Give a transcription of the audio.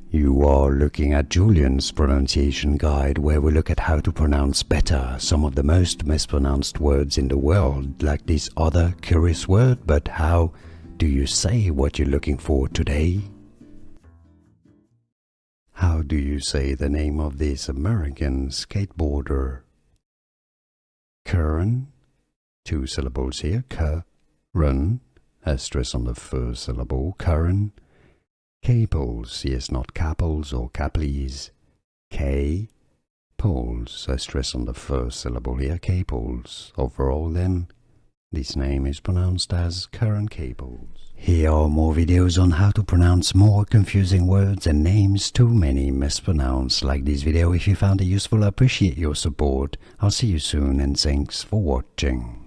You are looking at Julian's pronunciation guide, where we look at how to pronounce better some of the most mispronounced words in the world, like this other curious word. But how do you say what you're looking for today? How do you say the name of this American skateboarder? Curren, 2 syllables here, Curren, a stress on the first syllable, Curren. Caples, yes, not Caples or Caples. Caples, a stress on the first syllable here, Caples. Overall then, this name is pronounced as Curren Caples. Here are more videos on how to pronounce more confusing words and names too many mispronounced. Like this video if you found it useful. I appreciate your support. I'll see you soon and thanks for watching.